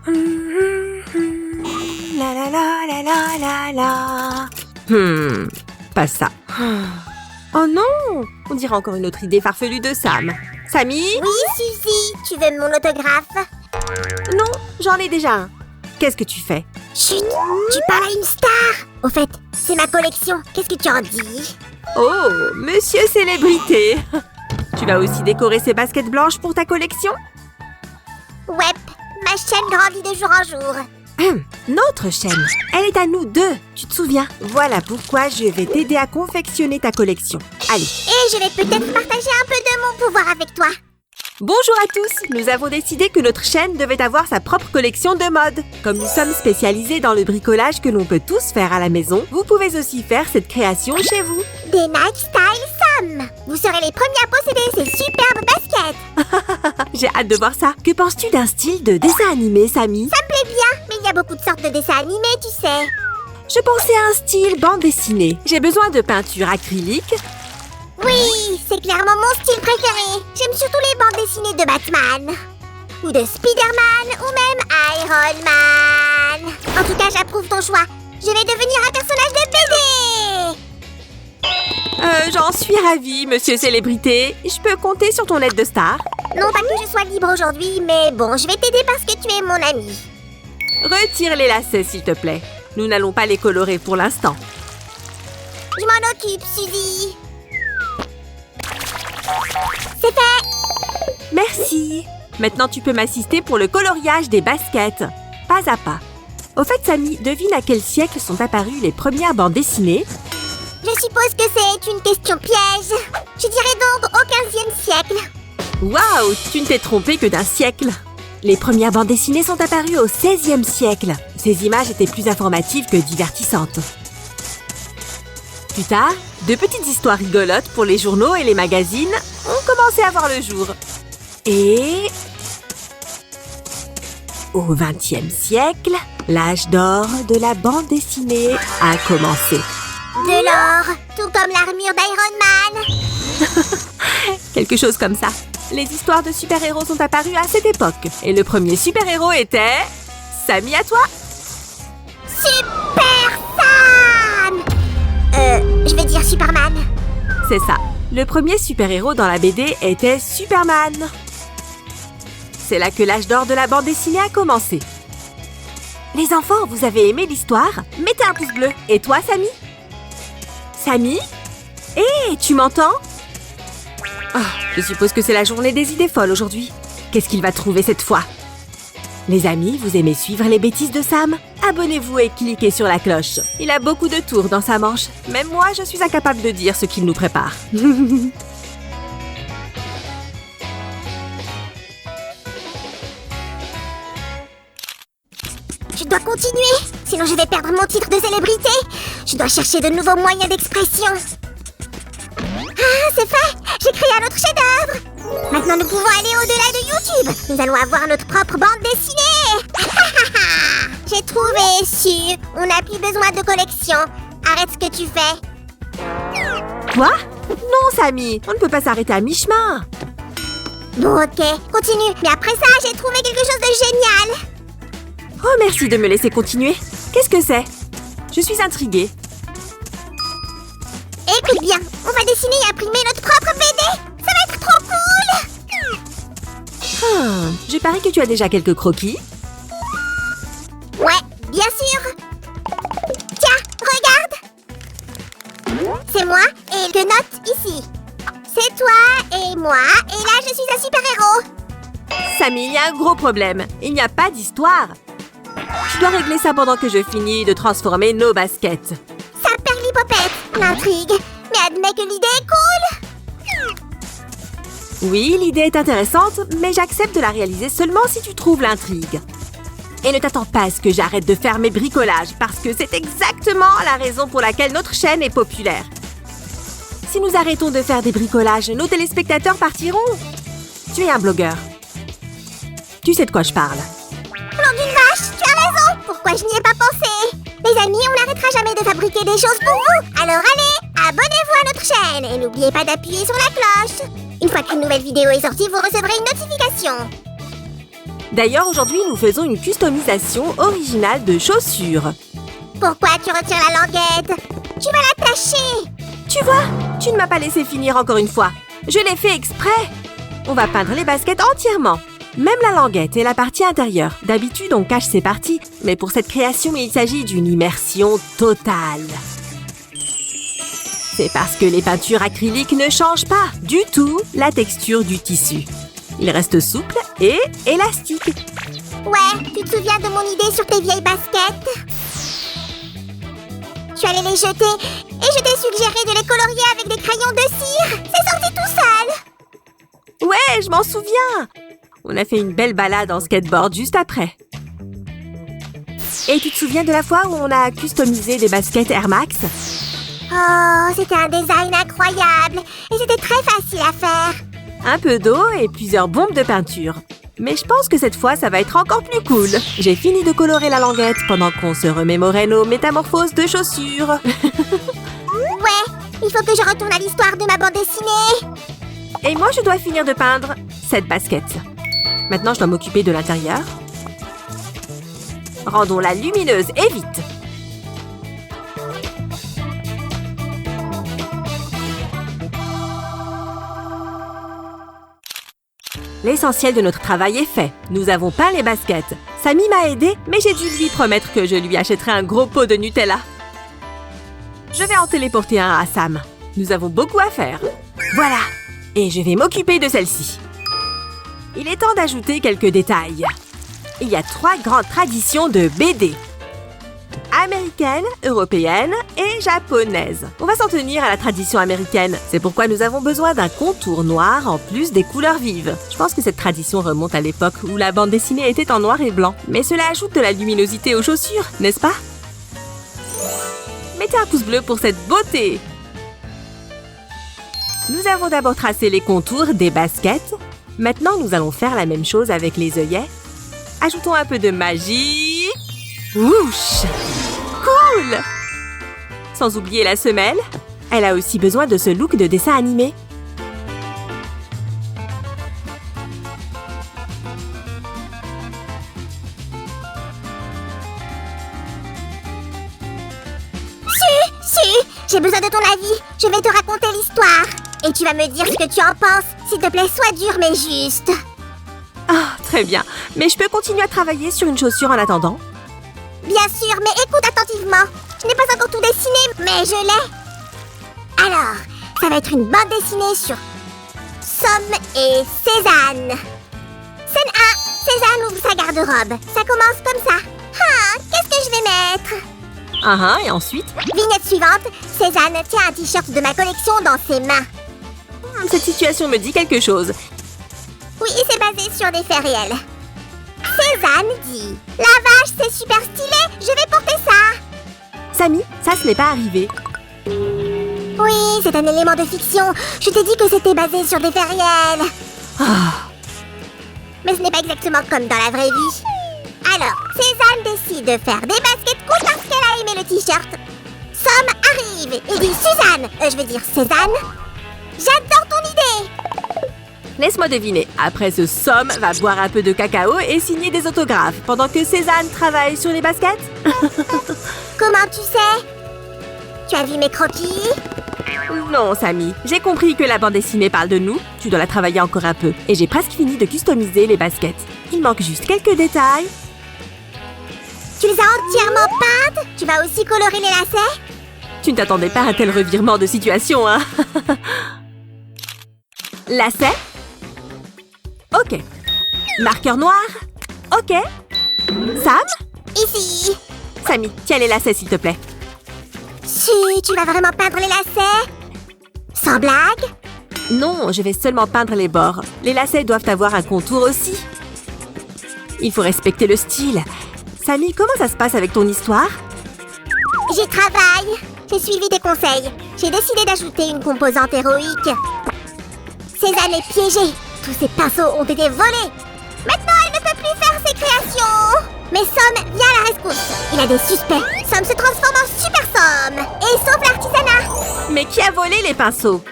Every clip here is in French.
La la la la la la la. Pas ça. Oh non! On dirait encore une autre idée farfelue de Sam. Samy? Oui, Suzy, tu veux mon autographe? Non, j'en ai déjà un. Qu'est-ce que tu fais? Chut, tu parles à une star. Au fait, c'est ma collection, qu'est-ce que tu en dis? Oh, monsieur célébrité! Tu vas aussi décorer ces baskets blanches pour ta collection? Ouais, ma chaîne grandit de jour en jour. Notre chaîne, elle est à nous deux, tu te souviens? Voilà pourquoi je vais t'aider à confectionner ta collection. Allez. Et je vais peut-être partager un peu de mon pouvoir avec toi. Bonjour à tous! Nous avons décidé que notre chaîne devait avoir sa propre collection de mode. Comme nous sommes spécialisés dans le bricolage que l'on peut tous faire à la maison, vous pouvez aussi faire cette création chez vous. Des Nike Style Sam. Vous serez les premiers à posséder ces superbes baskets. J'ai hâte de voir ça. Que penses-tu d'un style de dessin animé, Samy? Ça me plaît bien, mais il y a beaucoup de sortes de dessins animés, tu sais. Je pensais à un style bande dessinée. J'ai besoin de peinture acrylique. Oui, c'est clairement mon style préféré. J'aime surtout les bandes dessinées de Batman. Ou de Spider-Man, ou même Iron Man. En tout cas, j'approuve ton choix. Je vais devenir un personnage de BD. J'en suis ravie, monsieur célébrité. Je peux compter sur ton aide de star? Non pas que je sois libre aujourd'hui, mais bon, je vais t'aider parce que tu es mon ami. Retire les lacets, s'il te plaît. Nous n'allons pas les colorer pour l'instant. Je m'en occupe, Suzy. C'est fait. Merci. Maintenant, tu peux m'assister pour le coloriage des baskets. Pas à pas. Au fait, Samy, devine à quel siècle sont apparues les premières bandes dessinées? Je suppose que c'est une question piège. Je dirais donc au 15e siècle. Waouh, tu ne t'es trompé que d'un siècle. Les premières bandes dessinées sont apparues au 16e siècle. Ces images étaient plus informatives que divertissantes. Plus tard, de petites histoires rigolotes pour les journaux et les magazines ont commencé à voir le jour. Et au 20e siècle, l'âge d'or de la bande dessinée a commencé. De l'or, tout comme l'armure d'Iron Man. Quelque chose comme ça. Les histoires de super-héros sont apparues à cette époque. Et le premier super-héros était... Samy, à toi. Super Sam. Je vais dire Superman. C'est ça. Le premier super-héros dans la BD était Superman. C'est là que l'âge d'or de la bande dessinée a commencé. Les enfants, vous avez aimé l'histoire? Mettez un pouce bleu. Et toi, Samy? Samy? Hé, tu m'entends? Oh, je suppose que c'est la journée des idées folles aujourd'hui. Qu'est-ce qu'il va trouver cette fois? Les amis, vous aimez suivre les bêtises de Sam? Abonnez-vous et cliquez sur la cloche. Il a beaucoup de tours dans sa manche. Même moi, je suis incapable de dire ce qu'il nous prépare. Je dois continuer, sinon je vais perdre mon titre de célébrité. Je dois chercher de nouveaux moyens d'expression. Ah, c'est fait! J'ai créé un autre chef-d'œuvre! Maintenant, nous pouvons aller au-delà de YouTube. Nous allons avoir notre propre bande dessinée. J'ai trouvé, Su. On n'a plus besoin de collection. Arrête ce que tu fais. Quoi? Non, Samy, on ne peut pas s'arrêter à mi-chemin. Bon, ok, continue. Mais après ça, j'ai trouvé quelque chose de génial. Oh, merci de me laisser continuer. Qu'est-ce que c'est? Je suis intriguée. Écoute bien, on va dessiner et imprimer notre propre BD. Ça va être trop cool. Je parie que tu as déjà quelques croquis. Ouais, bien sûr. Tiens, regarde. C'est moi et que note ici. C'est toi et moi et là je suis un super-héros. Samy, il y a un gros problème. Il n'y a pas d'histoire. Je dois régler ça pendant que je finis de transformer nos baskets. Ça perd l'hypopète, l'intrigue. Mais admets que l'idée est cool. Oui, l'idée est intéressante, mais j'accepte de la réaliser seulement si tu trouves l'intrigue. Et ne t'attends pas à ce que j'arrête de faire mes bricolages, parce que c'est exactement la raison pour laquelle notre chaîne est populaire. Si nous arrêtons de faire des bricolages, nos téléspectateurs partiront. Tu es un blogueur. Tu sais de quoi je parle. Nom d'une vache, tu as raison. Pourquoi je n'y ai pas pensé? Les amis, on n'arrêtera jamais de fabriquer des choses pour vous. Alors allez, abonnez-vous à notre chaîne et n'oubliez pas d'appuyer sur la cloche. Une fois qu'une nouvelle vidéo est sortie, vous recevrez une notification. D'ailleurs, aujourd'hui, nous faisons une customisation originale de chaussures. Pourquoi tu retires la languette? Tu vas l'attacher! Tu vois, tu ne m'as pas laissé finir encore une fois. Je l'ai fait exprès. On va peindre les baskets entièrement. Même la languette et la partie intérieure. D'habitude, on cache ces parties, mais pour cette création, il s'agit d'une immersion totale. C'est parce que les peintures acryliques ne changent pas du tout la texture du tissu. Il reste souple et élastique. Ouais, tu te souviens de mon idée sur tes vieilles baskets? Tu allais les jeter et je t'ai suggéré de les colorier avec des crayons de cire. C'est sorti tout seul. Ouais, je m'en souviens. On a fait une belle balade en skateboard juste après. Et tu te souviens de la fois où on a customisé des baskets Air Max? Oh, c'était un design incroyable et c'était très facile à faire. Un peu d'eau et plusieurs bombes de peinture. Mais je pense que cette fois, ça va être encore plus cool. J'ai fini de colorer la languette pendant qu'on se remémorait nos métamorphoses de chaussures. Ouais, il faut que je retourne à l'histoire de ma bande dessinée. Et moi, je dois finir de peindre cette basket. Maintenant, je dois m'occuper de l'intérieur. Rendons-la lumineuse et vite. L'essentiel de notre travail est fait. Nous avons peint les baskets. Samy m'a aidé, mais j'ai dû lui promettre que je lui achèterai un gros pot de Nutella. Je vais en téléporter un à Sam. Nous avons beaucoup à faire. Voilà. Et je vais m'occuper de celle-ci. Il est temps d'ajouter quelques détails. Il y a 3 grandes traditions de BD. Américaine, européenne et japonaise. On va s'en tenir à la tradition américaine. C'est pourquoi nous avons besoin d'un contour noir en plus des couleurs vives. Je pense que cette tradition remonte à l'époque où la bande dessinée était en noir et blanc. Mais cela ajoute de la luminosité aux chaussures, n'est-ce pas? Mettez un pouce bleu pour cette beauté! Nous avons d'abord tracé les contours des baskets. Maintenant, nous allons faire la même chose avec les œillets. Ajoutons un peu de magie. Wouch! Cool! Sans oublier la semelle. Elle a aussi besoin de ce look de dessin animé. J'ai besoin de ton avis. Je vais te raconter l'histoire. Et tu vas me dire ce que tu en penses. S'il te plaît, sois dur mais juste. Ah, très bien. Mais je peux continuer à travailler sur une chaussure en attendant? Bien sûr, mais écoute attentivement. Je n'ai pas encore tout dessiné, mais je l'ai. Alors, ça va être une bande dessinée sur Somme et Cézanne. Scène 1. Cézanne ouvre sa garde-robe. Ça commence comme ça. Ah, qu'est-ce que je vais mettre? Et ensuite? Vignette suivante. Cézanne tient un t-shirt de ma collection dans ses mains. Cette situation me dit quelque chose. Oui, c'est basé sur des faits réels. Cézanne dit « La vache, c'est super stylé, je vais porter ça !» Samy, ça ce n'est pas arrivé. Oui, c'est un élément de fiction. Je t'ai dit que c'était basé sur des faits réels. Mais ce n'est pas exactement comme dans la vraie vie. Alors, Cézanne décide de faire des baskets cool parce qu'elle a aimé le t-shirt. Somme arrive et dit « Suzanne, je veux dire Cézanne, j'adore ton idée !» Laisse-moi deviner. Après ce Somme va boire un peu de cacao et signer des autographes pendant que Cézanne travaille sur les baskets. Comment tu sais? Tu as vu mes croquis? Non, Samy. J'ai compris que la bande dessinée parle de nous. Tu dois la travailler encore un peu. Et j'ai presque fini de customiser les baskets. Il manque juste quelques détails. Tu les as entièrement peintes? Tu vas aussi colorer les lacets? Tu ne t'attendais pas à un tel revirement de situation, hein? Lacets? Ok. Marqueur noir? Ok. Sam? Ici. Samy, tiens les lacets, s'il te plaît. Si, tu vas vraiment peindre les lacets? Sans blague? Non, je vais seulement peindre les bords. Les lacets doivent avoir un contour aussi. Il faut respecter le style. Samy, comment ça se passe avec ton histoire? J'y travaille. J'ai suivi tes conseils. J'ai décidé d'ajouter une composante héroïque. Cézanne est piégée. Tous ses pinceaux ont été volés. Maintenant, elle ne peut plus faire ses créations. Mais Somme vient à la rescousse. Il a des suspects. Somme se transforme en Super Somme et sauve l'artisanat. Mais qui a volé les pinceaux?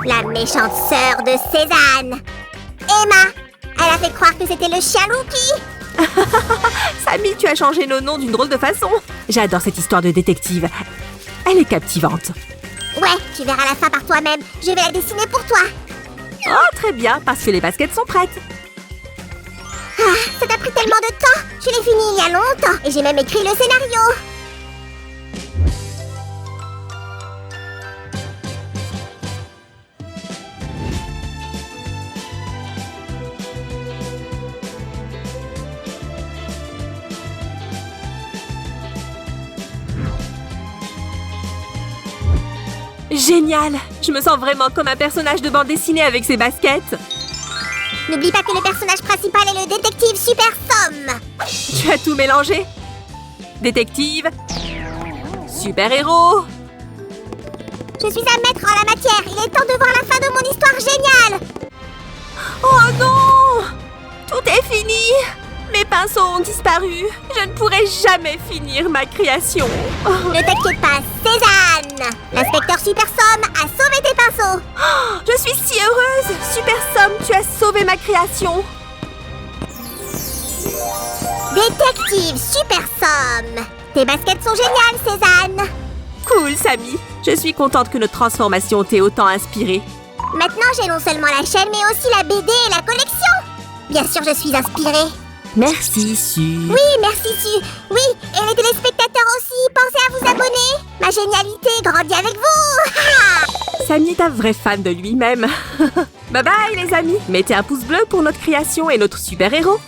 La méchante sœur de Cézanne, Emma. Elle a fait croire que c'était le chien Loupi. Samy, tu as changé nos noms d'une drôle de façon. J'adore cette histoire de détective. Elle est captivante. Ouais, tu verras la fin par toi-même. Je vais la dessiner pour toi. Oh, très bien, parce que les baskets sont prêtes. Ah, ça t'a pris tellement de temps. Je l'ai fini il y a longtemps et j'ai même écrit le scénario. Génial! Je me sens vraiment comme un personnage de bande dessinée avec ses baskets. N'oublie pas que le personnage principal est le détective Super Somme. Tu as tout mélangé. Détective. Super-héros. Je suis un maître en la matière. Il est temps de voir la fin de mon histoire géniale. Oh non! Tout est fini! Mes pinceaux ont disparu. Je ne pourrai jamais finir ma création. Oh. Ne t'inquiète pas, Cézanne. L'inspecteur Super Somme a sauvé tes pinceaux. Oh, je suis si heureuse! Super Somme, tu as sauvé ma création. Détective Super Somme. Tes baskets sont géniales, Cézanne. Cool, Samy. Je suis contente que notre transformation t'ait autant inspirée. Maintenant, j'ai non seulement la chaîne, mais aussi la BD et la collection. Bien sûr, je suis inspirée. Merci, Su. Oui, merci, Su. Oui, et les téléspectateurs aussi, pensez à vous abonner. Ma génialité grandit avec vous. Samy est un vrai fan de lui-même. Bye bye, les amis. Mettez un pouce bleu pour notre création et notre super-héros.